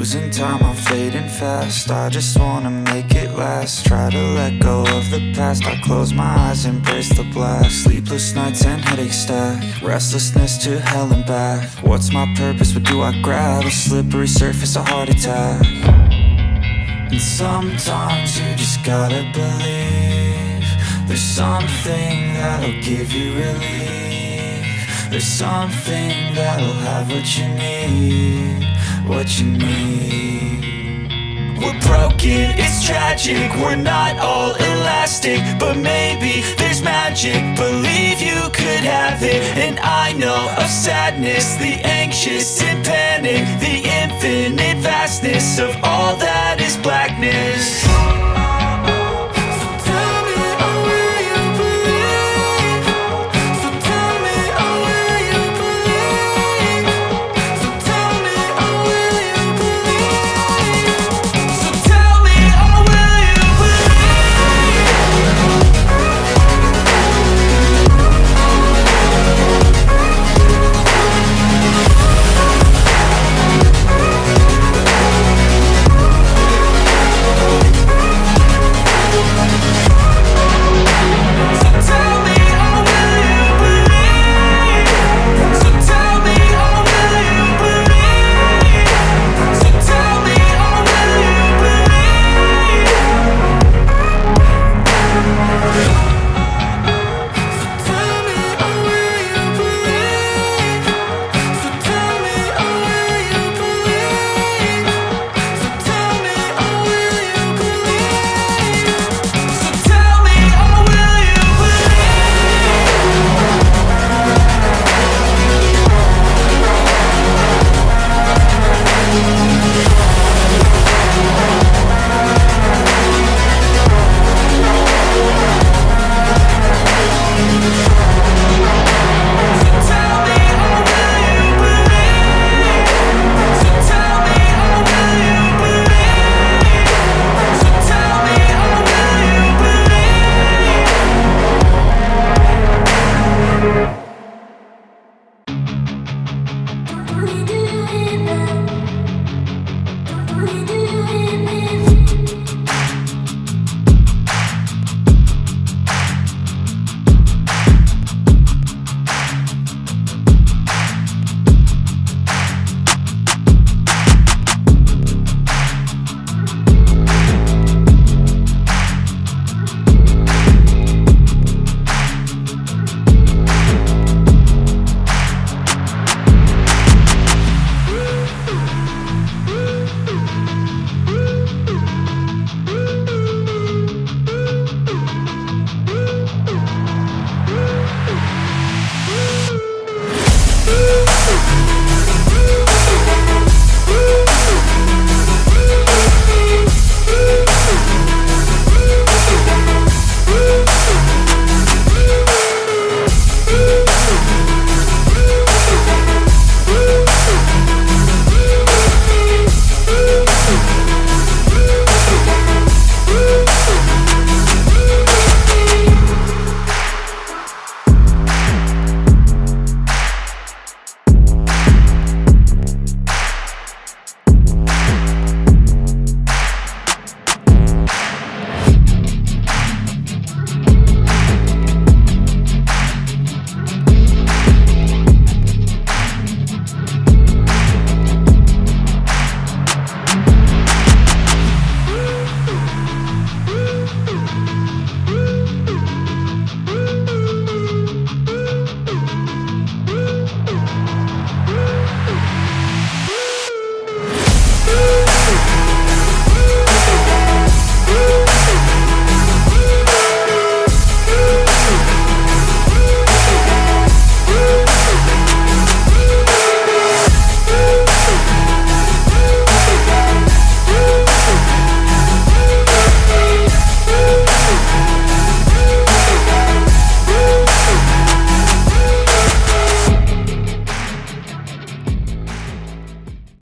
losing time, I'm fading fast. I just wanna make it last. Try to let go of the past. I close my eyes, embrace the blast. Sleepless nights and headaches stack. Restlessness to hell and back. What's my purpose, what do I grab? A slippery surface, a heart attack. And sometimes you just gotta believe there's something that'll give you relief. There's something that'll have what you need, what you need. We're broken, it's tragic, we're not all elastic, but maybe there's magic. Believe you could have it. And I know of sadness, the anxious and panic, the infinite vastness of all that is blackness.